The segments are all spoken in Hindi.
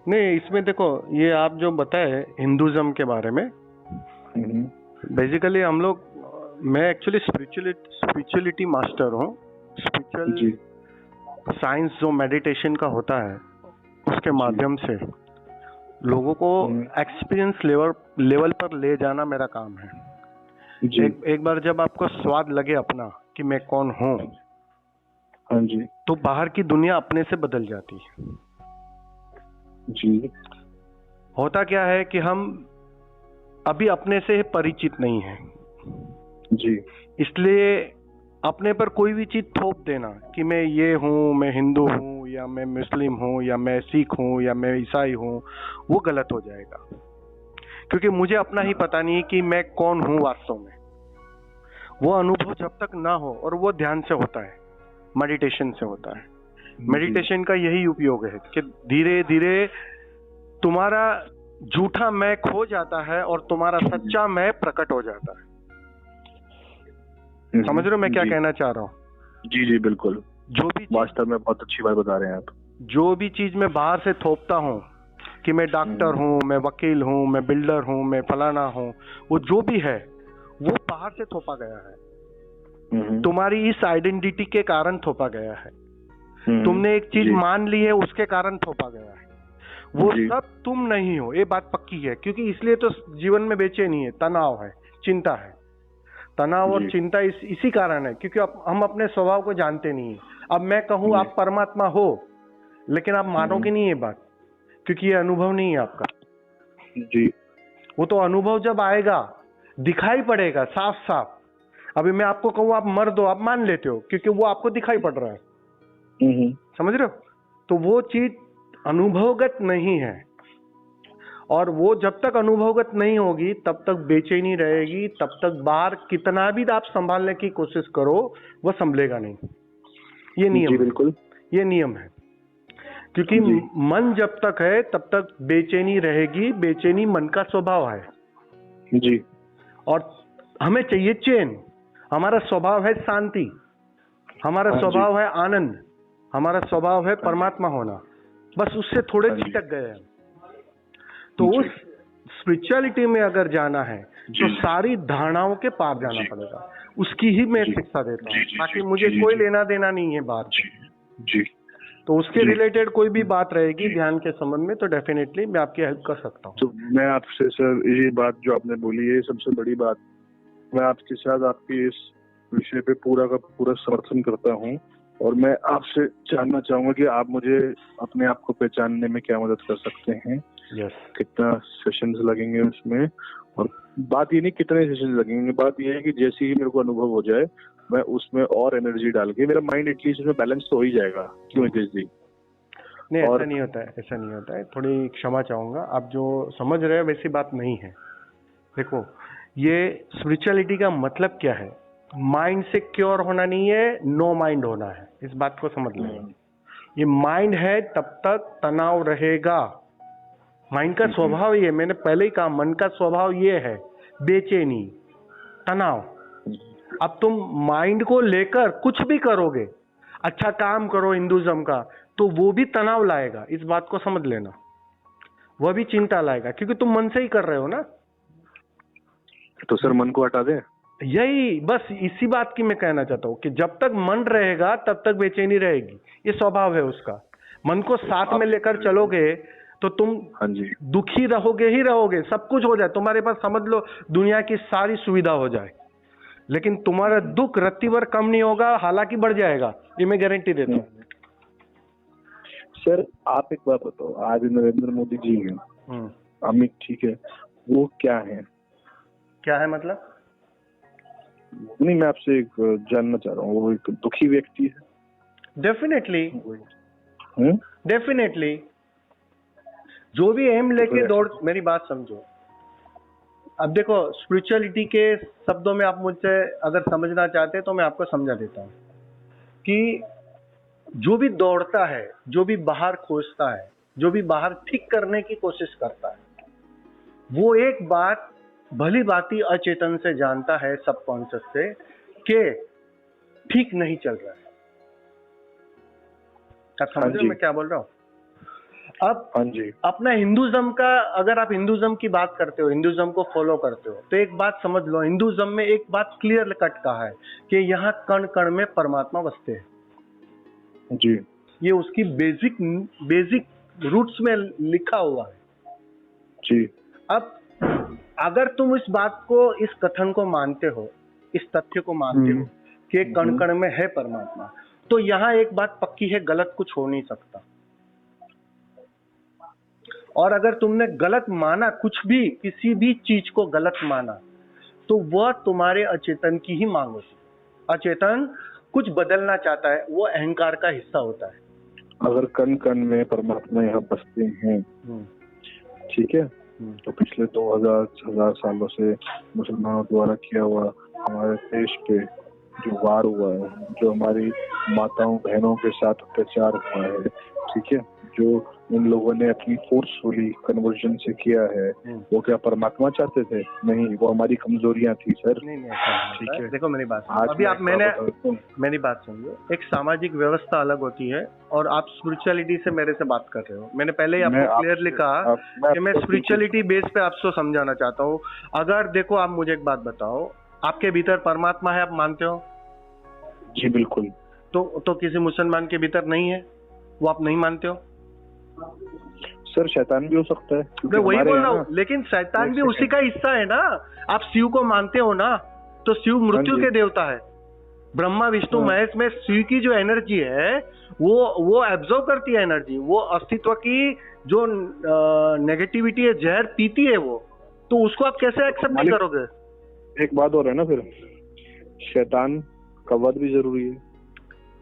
नहीं, इसमें देखो, ये आप जो बताए हिंदुज्म के बारे में, बेसिकली हम लोग, मैं एक्चुअली स्पिरिचुअलिटी मास्टर हूँ। स्पिरिचुअल जी साइंस जो मेडिटेशन का होता है, उसके जी माध्यम से लोगों को एक्सपीरियंस लेवल पर ले जाना मेरा काम है। जी एक बार जब आपको स्वाद लगे अपना कि मैं कौन हूँ, हाँ जी तो बाहर की दुनिया अपने से बदल जाती है। जी होता क्या है कि हम अभी अपने से परिचित नहीं हैं, जी इसलिए अपने पर कोई भी चीज थोप देना कि मैं ये हूँ, मैं हिंदू हूँ, या मैं मुस्लिम हूँ, या मैं सिख हूँ, या मैं ईसाई हूँ, वो गलत हो जाएगा। क्योंकि मुझे अपना ही पता नहीं कि मैं कौन हूँ वास्तव में। वो अनुभव जब तक ना हो, और वो ध्यान से होता है, मेडिटेशन से होता है। मेडिटेशन का यही उपयोग है कि धीरे धीरे तुम्हारा झूठा मैं खो जाता है और तुम्हारा सच्चा मैं प्रकट हो जाता है। समझ रहे हो मैं क्या कहना चाह रहा हूँ? जी जी बिल्कुल। जो भी वास्तव में बहुत अच्छी बात बता रहे हैं आप। जो भी चीज मैं बाहर से थोपता हूँ कि मैं डॉक्टर हूँ, मैं वकील हूँ, मैं बिल्डर हूँ, मैं फलाना हूँ, वो जो भी है वो बाहर से थोपा गया है। तुम्हारी इस आइडेंटिटी के कारण थोपा गया है। तुमने एक चीज मान ली है, उसके कारण थोपा गया है। वो सब तुम नहीं हो, ये बात पक्की है। क्योंकि इसलिए तो जीवन में बेचैनी है, तनाव है, चिंता है। तनाव और चिंता इसी कारण है क्योंकि हम अपने स्वभाव को जानते नहीं है। अब मैं कहूँ आप परमात्मा हो, लेकिन आप मानोगे नहीं ये बात, क्योंकि ये अनुभव नहीं है आपका। जी वो तो अनुभव जब आएगा दिखाई पड़ेगा साफ साफ। अभी मैं आपको कहूँ आप मर दो, आप मान लेते हो क्योंकि वो आपको दिखाई पड़ रहा है। समझ रहे हो? तो वो चीज अनुभवगत नहीं है, और वो जब तक अनुभवगत नहीं होगी तब तक बेचैनी रहेगी, तब तक बाहर कितना भी आप संभालने की कोशिश करो वो संभलेगा नहीं। ये नियम बिल्कुल, ये नियम है। क्योंकि मन जब तक है तब तक बेचैनी रहेगी। बेचैनी मन का स्वभाव है जी। और हमें चाहिए चैन। हमारा स्वभाव है शांति, हमारा स्वभाव है आनंद, हमारा स्वभाव है परमात्मा होना। बस उससे थोड़े छिटक गए हैं। तो उस स्पिरिचुअलिटी में अगर जाना है तो सारी धारणाओं के पार जाना पड़ेगा। उसकी ही मैं शिक्षा देता हूँ, ताकि मुझे कोई लेना देना नहीं है बात। जी तो उसके रिलेटेड कोई भी बात रहेगी ध्यान के संबंध में तो डेफिनेटली मैं आपकी हेल्प कर सकता हूँ। तो मैं आपसे सर, ये बात जो आपने बोली है सबसे बड़ी बात, मैं आपके साथ आपके इस विषय पे पूरा का पूरा समर्थन करता हूँ। और मैं आपसे जानना चाहूंगा कि आप मुझे अपने आप को पहचानने में क्या मदद कर सकते हैं। कितना सेशंस लगेंगे उसमें, और बात ये नहीं कितने सेशंस लगेंगे, बात ये है कि जैसे ही मेरे को अनुभव हो जाए मैं उसमें और एनर्जी डाल के, मेरा माइंड एटलीस्ट उसमें बैलेंस तो हो ही जाएगा। क्यों नितेश जी? नहीं, ऐसा नहीं होता है, ऐसा नहीं होता है। थोड़ी क्षमा चाहूंगा, आप जो समझ रहे हो वैसी बात नहीं है। देखो, ये स्पिरिचुअलिटी का मतलब क्या है? माइंड से क्योर होना नहीं है, नो माइंड होना है। इस बात को समझ लेना। ये माइंड है तब तक तनाव रहेगा। माइंड का स्वभाव ये, मैंने पहले ही कहा, मन का स्वभाव ये है बेचैनी, तनाव। अब तुम माइंड को लेकर कुछ भी करोगे, अच्छा काम करो हिंदुज्म का, तो वो भी तनाव लाएगा। इस बात को समझ लेना। वह भी चिंता लाएगा क्योंकि तुम मन से ही कर रहे हो ना। तो सर मन को हटा दें? यही बस इसी बात की मैं कहना चाहता हूँ कि जब तक मन रहेगा तब तक बेचैनी रहेगी। ये स्वभाव है उसका। मन को साथ में लेकर चलोगे तो तुम दुखी रहोगे ही रहोगे। सब कुछ हो जाए तुम्हारे पास, समझ लो दुनिया की सारी सुविधा हो जाए, लेकिन तुम्हारा दुख रत्ती भर कम नहीं होगा, हालांकि बढ़ जाएगा। ये मैं गारंटी देता हूँ। सर आप एक बात बताओ, आज नरेंद्र मोदी जी हैं, अमित, ठीक है, वो क्या है? क्या है मतलब? नहीं, मैं आपसे एक जानना चाह रहा हूँ, वो एक दुखी व्यक्ति है? Definitely, definitely. जो भी एम लेके दौड़, मेरी बात समझो। अब देखो, स्पिरिचुअलिटी के शब्दों में आप मुझसे अगर समझना चाहते हैं तो मैं आपको समझा देता हूँ कि जो भी दौड़ता है, जो भी बाहर खोजता है, जो भी बाहर ठीक करने की कोशिश करता है, वो एक बात भली भांति अचेतन से जानता है, सबकॉन्शियस से, कि ठीक नहीं चल रहा है। आप समझ रहे हो मैं क्या बोल रहा हूँ? अब हाँ जी। अपना हिंदुज्म का, अगर आप हिंदुज्म की बात करते हो, हिंदुज्म को फॉलो करते हो, तो एक बात समझ लो, हिंदुज्म में एक बात क्लियर कट कहा है कि यहाँ कण कण में परमात्मा बसते हैं। जी। ये उसकी बेसिक रूट्स में लिखा हुआ है। जी। अब अगर तुम इस बात को, इस कथन को मानते हो, इस तथ्य को मानते हो कि कण कण में है परमात्मा, तो यहाँ एक बात पक्की है, गलत कुछ हो नहीं सकता। और अगर तुमने गलत माना, कुछ भी, किसी भी चीज को गलत माना, तो वह तुम्हारे अचेतन की ही मांग होती है। अचेतन कुछ बदलना चाहता है, वो अहंकार का हिस्सा होता है। अगर कण कण में परमात्मा यहाँ बसते हैं, ठीक है, तो पिछले 2000 सालों से मुसलमानों द्वारा किया हुआ हमारे देश पे जो वार हुआ है, जो हमारी माताओं बहनों के साथ अत्याचार हुआ है, ठीक है, जो इन लोगों ने अपनी फोर्सफुली कन्वर्जन से किया है, वो क्या परमात्मा चाहते थे? नहीं, वो हमारी कमजोरियां थी सर। नहीं नहीं, ऐसा नहीं ठीक होता है। है। देखो मेरी बात आज अभी आप मैं मेरी बात सुनिए। एक सामाजिक व्यवस्था अलग होती है और आप स्पिरिचुअलिटी से मेरे से बात कर रहे हो। मैंने पहले ही आपको क्लियरली कहा कि मैं स्पिरिचुअलिटी बेस पे आपसे समझाना चाहता हूँ। अगर देखो, आप मुझे एक बात बताओ, आपके भीतर परमात्मा है, आप मानते हो? जी बिल्कुल। तो किसी मुसलमान के भीतर नहीं है, वो आप नहीं मानते हो? सर शैतान भी हो सकता है, मैं वही बोल रहा हूँ, लेकिन शैतान भी उसी का हिस्सा है ना। आप शिव को मानते हो ना, तो शिव मृत्यु के देवता है। ब्रह्मा विष्णु महेश में शिव की जो एनर्जी है, वो एब्जॉर्ब करती है एनर्जी, वो अस्तित्व की जो नेगेटिविटी है, जहर पीती है वो। तो उसको आप कैसे एक्सेप्ट नहीं करोगे? एक बात और है ना, फिर शैतान का वध भी जरूरी है।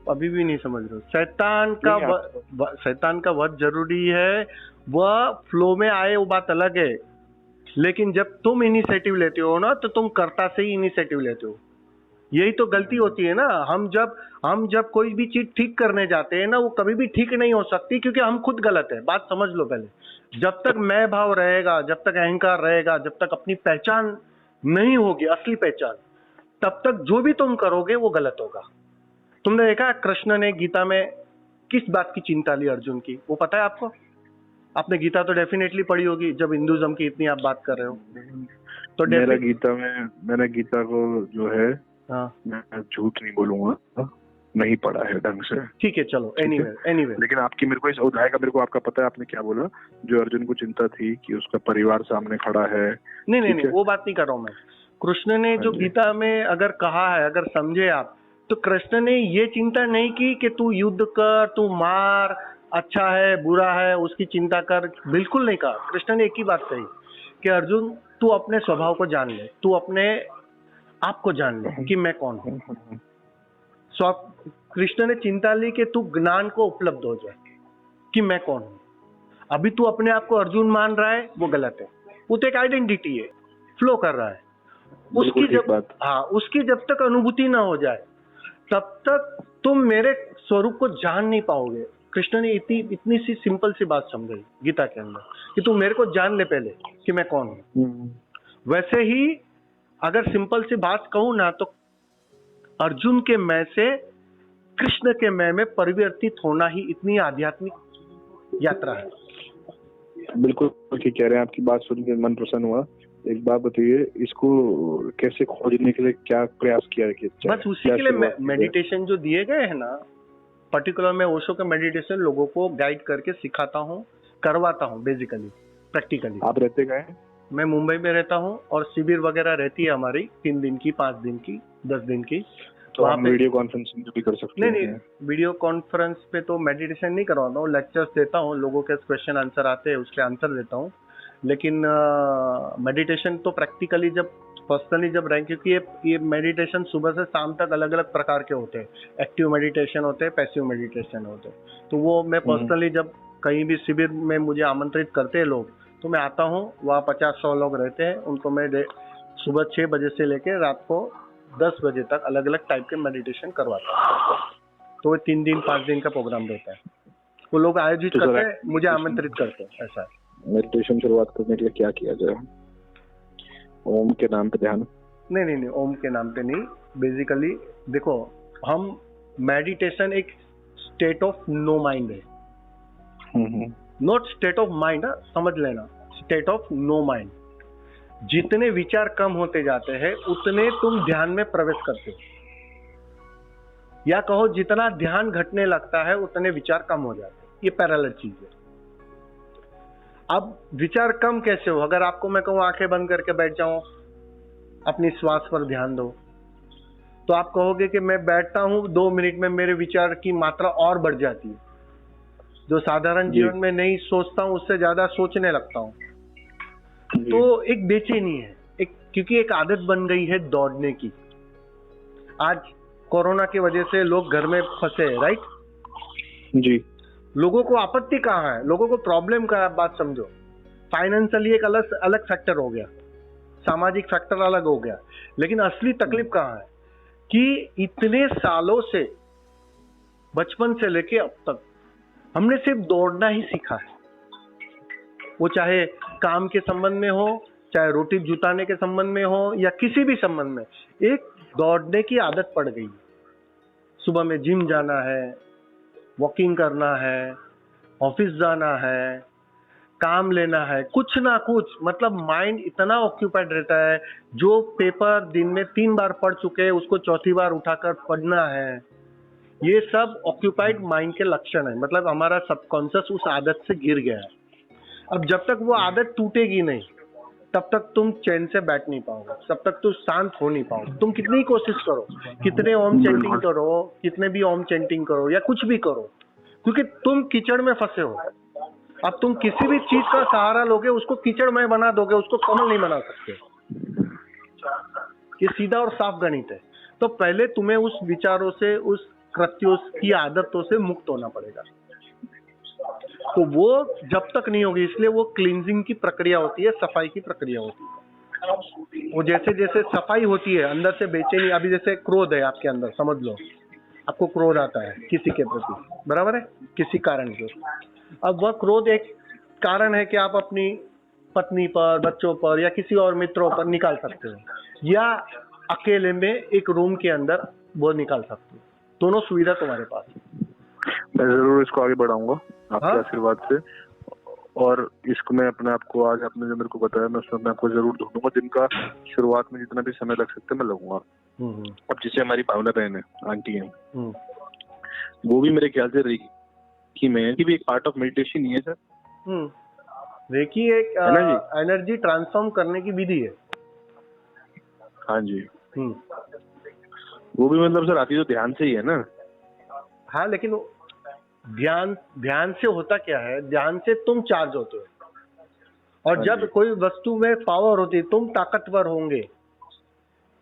अभी भी नहीं समझ रहे हो। शैतान का वध जरूरी है, वह फ्लो में आए, वो बात अलग है। लेकिन जब तुम इनिशिएटिव लेते हो ना, तो तुम कर्ता से ही इनिशिएटिव लेते हो। यही तो गलती होती है ना। हम जब कोई भी चीज ठीक करने जाते हैं ना, वो कभी भी ठीक नहीं हो सकती, क्योंकि हम खुद गलत है। बात समझ लो पहले। जब तक मैं भाव रहेगा, जब तक अहंकार रहेगा, जब तक अपनी पहचान नहीं होगी, असली पहचान, तब तक जो भी तुम करोगे वो गलत होगा। तुमने देखा कृष्ण ने गीता में किस बात की चिंता ली अर्जुन की, वो पता है आपको? आपने गीता तो डेफिनेटली पढ़ी होगी, जब हिंदुज्म की इतनी आप बात कर रहे हो तो। मैंने गीता को जो है, हाँ, मैं झूठ नहीं बोलूंगा, नहीं पढ़ा है ढंग से। ठीक है, चलो, एनीवे। लेकिन आपकी मेरे को इस अध्याय का, मेरे को आपका पता है आपने क्या बोला, जो अर्जुन को चिंता थी कि उसका परिवार सामने खड़ा है। नहीं, वो बात नहीं कर रहा हूँ मैं। कृष्ण ने जो गीता में अगर कहा है, अगर समझे आप, तो कृष्ण ने ये चिंता नहीं की कि तू युद्ध कर, तू मार, अच्छा है बुरा है उसकी चिंता कर, बिल्कुल नहीं कहा। कृष्ण ने एक ही बात कही कि अर्जुन, तू अपने स्वभाव को जान ले, तू अपने आप को जान ले कि मैं कौन हूँ। कृष्ण ने चिंता ली कि तू ज्ञान को उपलब्ध हो जाए कि मैं कौन हूँ। अभी तू अपने आप को अर्जुन मान रहा है, वो गलत है। वो तो एक आइडेंटिटी है, फ्लो कर रहा है। उसकी जब तक अनुभूति ना हो जाए, तब तक तुम मेरे स्वरूप को जान नहीं पाओगे। कृष्ण ने इतनी सी सिंपल सी बात समझाई गीता के अंदर कि तू मेरे को जान ले पहले कि मैं कौन हूँ। वैसे ही अगर सिंपल सी बात कहूं ना, तो अर्जुन के मैं से कृष्ण के मैं में परिवर्तित होना ही इतनी आध्यात्मिक यात्रा है। बिल्कुल ठीक कह रहे हैं, आपकी बात सुन के मन प्रसन्न हुआ। एक बात बताइए, इसको कैसे खोजने के लिए क्या प्रयास किया है? बस उसी के लिए मेडिटेशन जो दिए गए हैं ना, पर्टिकुलर मैं ओशो का मेडिटेशन लोगों को गाइड करके सिखाता हूँ, करवाता हूँ, बेसिकली प्रैक्टिकली। आप रहते कहाँ हैं? मैं मुंबई में रहता हूँ और शिविर वगैरह रहती है हमारी 3 दिन की, 5 दिन की, 10 दिन की। तो हम वीडियो कॉन्फ्रेंसिंग भी कर सकते हैं? नहीं, वीडियो कॉन्फ्रेंस पे तो मेडिटेशन नहीं करवाता हूँ, लेक्चर्स देता हूँ, लोगों के क्वेश्चन आंसर आते हैं, उसके आंसर देता हूँ। लेकिन मेडिटेशन तो प्रैक्टिकली जब पर्सनली जब रहें, क्योंकि ये मेडिटेशन सुबह से शाम तक अलग अलग प्रकार के होते हैं। एक्टिव मेडिटेशन होते हैं, पैसिव मेडिटेशन होते हैं। तो वो मैं पर्सनली जब कहीं भी शिविर में मुझे आमंत्रित करते हैं लोग, तो मैं आता हूँ, वहाँ 50-100 लोग रहते हैं, उनको मैं सुबह 6 बजे से लेकर रात को 10 बजे तक अलग अलग टाइप के मेडिटेशन करवाता हूँ। तो 3 दिन 5 दिन का प्रोग्राम रहता है, वो लोग आयोजित करते हैं, मुझे आमंत्रित करते हैं। ऐसा है। मेडिटेशन शुरुआत करने के लिए क्या किया जाए? ओम के नाम पे ध्यान? नहीं, ओम के नाम पे नहीं। बेसिकली देखो, हम मेडिटेशन एक स्टेट ऑफ नो माइंड है। नॉट स्टेट ऑफ माइंड, समझ लेना, स्टेट ऑफ नो माइंड। जितने विचार कम होते जाते हैं उतने तुम ध्यान में प्रवेश करते हो, या कहो जितना ध्यान घटने लगता है उतने विचार कम हो जाते हैं। ये पैरेलल चीज है। अब विचार कम कैसे हो? अगर आपको मैं कहूँ आंखें बंद करके बैठ जाओ, अपनी श्वास पर ध्यान दो, तो आप कहोगे कि मैं बैठता हूं 2 मिनट में मेरे विचार की मात्रा और बढ़ जाती है, जो साधारण जीवन में नहीं सोचता हूं उससे ज्यादा सोचने लगता हूं। तो एक बेचैनी है, क्योंकि एक आदत बन गई है दौड़ने की। आज कोरोना की वजह से लोग घर में फंसे हैं, राइट जी। लोगों को आपत्ति कहाँ है, लोगों को प्रॉब्लम का है, बात समझो। फाइनेंशियली एक अलग फैक्टर हो गया, सामाजिक फैक्टर अलग हो गया, लेकिन असली तकलीफ कहाँ है कि इतने सालों से, बचपन से लेके अब तक हमने सिर्फ दौड़ना ही सीखा है। वो चाहे काम के संबंध में हो, चाहे रोटी जुटाने के संबंध में हो, या किसी भी संबंध में, एक दौड़ने की आदत पड़ गई। सुबह में जिम जाना है, वॉकिंग करना है, ऑफिस जाना है, काम लेना है, कुछ ना कुछ, मतलब माइंड इतना ऑक्यूपाइड रहता है। जो पेपर दिन में 3 बार पढ़ चुके हैं उसको चौथी बार उठाकर पढ़ना है। ये सब ऑक्यूपाइड माइंड के लक्षण है। मतलब हमारा सबकॉन्शियस उस आदत से गिर गया है। अब जब तक वो आदत टूटेगी नहीं तब तक तुम चैन से बैठ नहीं पाओगे, तब तक तुम शांत हो नहीं पाओगे। तुम कितनी ही कोशिश करो, कितने ओम चैंटिंग करो, कितने भी ओम चैंटिंग करो या कुछ भी करो, क्योंकि तुम कीचड़ में फंसे हो। अब तुम किसी भी चीज का सहारा लोगे, उसको कीचड़ में बना दोगे, उसको कमल नहीं बना सकते। ये सीधा और साफ गणित है। तो पहले तुम्हें उस विचारों से, उस कृत्यों की आदतों से मुक्त होना पड़ेगा। तो वो जब तक नहीं होगी, इसलिए वो क्लींजिंग की प्रक्रिया होती है, सफाई की प्रक्रिया होती है। वो जैसे जैसे सफाई होती है अंदर से बेचैनी, अभी जैसे क्रोध है आपके अंदर, समझ लो आपको क्रोध आता है किसी के प्रति, बराबर है, किसी कारण से। अब वह क्रोध एक कारण है कि आप अपनी पत्नी पर, बच्चों पर या किसी और मित्रों पर निकाल सकते हो, या अकेले में एक रूम के अंदर वो निकाल सकते हो। दोनों सुविधा तुम्हारे पास है। मैं जरूर इसको आगे बढ़ाऊंगा आपके आशीर्वाद से, और इसको मैं अपने आप को, आज आपने जो मेरे को बताया, मैं उसमें अपने आप को जरूर ढूंढूंगा। दिन का शुरुआत में जितना भी समय लग सकता है मैं लगूंगा। अब जैसे हमारी भावना बहन है, आंटी है, वो भी मेरे ख्याल से रेकी कि मैं भी एक पार्ट ऑफ मेडिटेशन ही है सर। रेकी एक एनर्जी ट्रांसफॉर्म करने की विधि है। हाँ जी। वो भी मतलब सर आती तो ध्यान से ही है ना? हाँ, लेकिन ध्यान से होता क्या है, ध्यान से तुम चार्ज होते हो, और जब कोई वस्तु में पावर होती है तुम ताकतवर होंगे,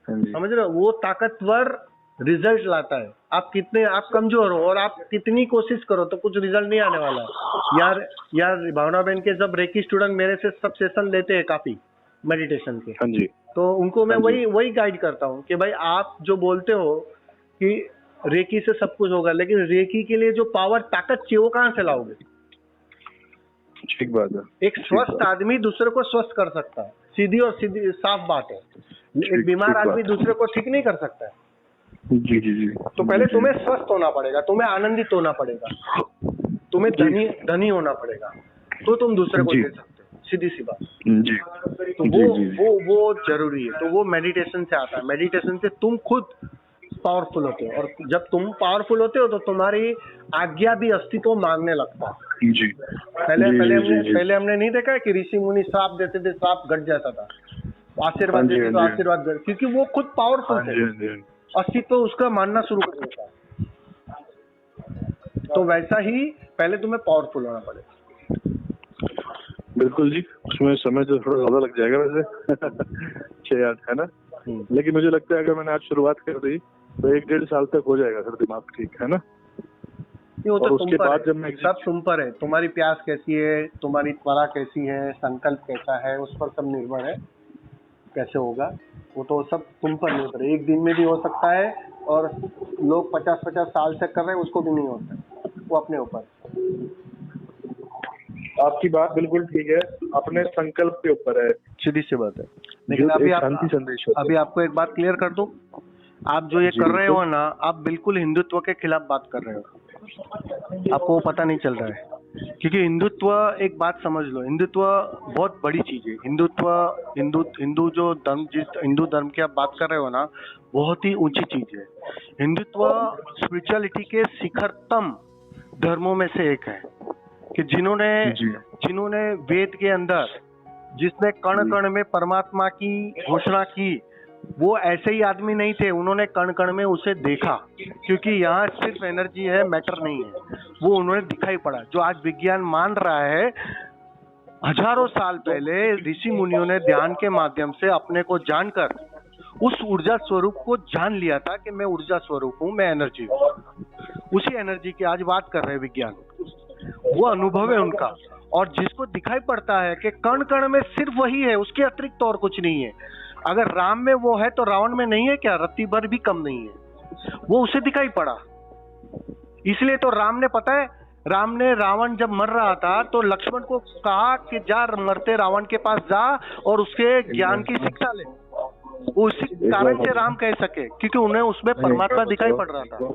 समझ रहे हो? वो ताकतवर रिजल्ट लाता है। आप कमजोर हो और आप कितनी कोशिश करो तो कुछ रिजल्ट नहीं आने वाला है। यार भावना बहन के जब रेकी स्टूडेंट मेरे से सब सेशन लेते हैं काफी मेडिटेशन के, हाँ जी, तो उनको मैं वही गाइड करता हूँ कि भाई आप जो बोलते हो कि रेकी से सब कुछ होगा, लेकिन रेकी के लिए जो पावर, ताकत चाहिए, वो कहाँ से लाओगे? ठीक बात है। एक स्वस्थ आदमी दूसरे को स्वस्थ कर सकता है, सीधी साफ बात है। एक बीमार आदमी दूसरे को ठीक नहीं कर सकता है। जी जी जी। तो पहले तुम्हें स्वस्थ होना पड़ेगा, तुम्हें आनंदित होना पड़ेगा, तुम्हें धनी होना पड़ेगा, तो तुम दूसरे को दे सकते हो, सीधी सी बात जी। तो वो जरूरी है। तो वो मेडिटेशन से आता है। मेडिटेशन से तुम खुद पावरफुल होते हो, और जब तुम पावरफुल होते हो तो तुम्हारी आज्ञा भी अस्तित्व मांगने लगता है। जी। पहले हमने नहीं देखा है कि ऋषि मुनि श्राप देते थे, श्राप घट जाता था, आशीर्वाद देते तो आशीर्वाद, क्योंकि वो खुद पावरफुल थे, अस्तित्व उसका मानना शुरू कर देता है। तो वैसा ही पहले तुम्हें पावरफुल होना पड़ेगा। बिल्कुल जी। उसमें समय तो थोड़ा ज्यादा लग जाएगा वैसे 6-8 है ना, लेकिन मुझे लगता है अगर मैंने आज शुरुआत कर दी तो 1-1.5 साल तक हो जाएगा सर दिमाग ठीक, है ना? वो तो उसके बाद जब मैं सब तुम पर है, तुम्हारी प्यास कैसी है, तुम्हारी त्वरा कैसी है, संकल्प कैसा है, उस पर सब निर्भर है कैसे होगा। वो तो सब तुम पर निर्भर है। एक दिन में भी हो सकता है, और लोग 50-50 साल से कर रहे हैं उसको भी नहीं होता, वो अपने ऊपर। आपकी बात बिल्कुल ठीक है, अपने संकल्प के ऊपर है, सीधी सी बात है। लेकिन अभी आपको एक बात क्लियर कर दूं, आप जो ये कर रहे हो ना, आप बिल्कुल हिंदुत्व के खिलाफ बात कर रहे हो, आपको पता नहीं चल रहा है। क्योंकि हिंदुत्व, एक बात समझ लो, हिंदुत्व बहुत बड़ी चीज है। हिंदुत्व, हिंदू जो धर्म, जिस हिंदू धर्म की आप बात कर रहे हो ना, बहुत ही ऊंची चीज है। हिंदुत्व स्पिरिचुअलिटी के शिखरतम धर्मों में से एक है कि जिन्होंने वेद के अंदर, जिसने कण कण में परमात्मा की घोषणा की, वो ऐसे ही आदमी नहीं थे, उन्होंने कण कण में उसे देखा, क्योंकि यहाँ सिर्फ एनर्जी है, मैटर नहीं है। वो उन्होंने दिखाई पड़ा। जो आज विज्ञान मान रहा है, हजारों साल पहले ऋषि मुनियों ने ध्यान के माध्यम से अपने को जानकर उस ऊर्जा स्वरूप को जान लिया था कि मैं ऊर्जा स्वरूप हूँ, मैं एनर्जी हूँ। उसी एनर्जी की आज बात कर रहे हैं विज्ञान। वो अनुभव है उनका। और जिसको दिखाई पड़ता है कि कण कण में सिर्फ वही है, उसके अतिरिक्त और कुछ नहीं है। अगर राम में वो है तो रावण में नहीं है क्या? रत्ती भर भी कम नहीं है। वो उसे दिखाई पड़ा। इसलिए तो राम ने, पता है, राम ने, रावण जब मर रहा था तो लक्ष्मण को कहा कि जा, मरते रावण के पास जा और उसके ज्ञान की शिक्षा ले। उसी कारण से राम कह सके, क्योंकि उन्हें उसमें परमात्मा दिखाई पड़ रहा था।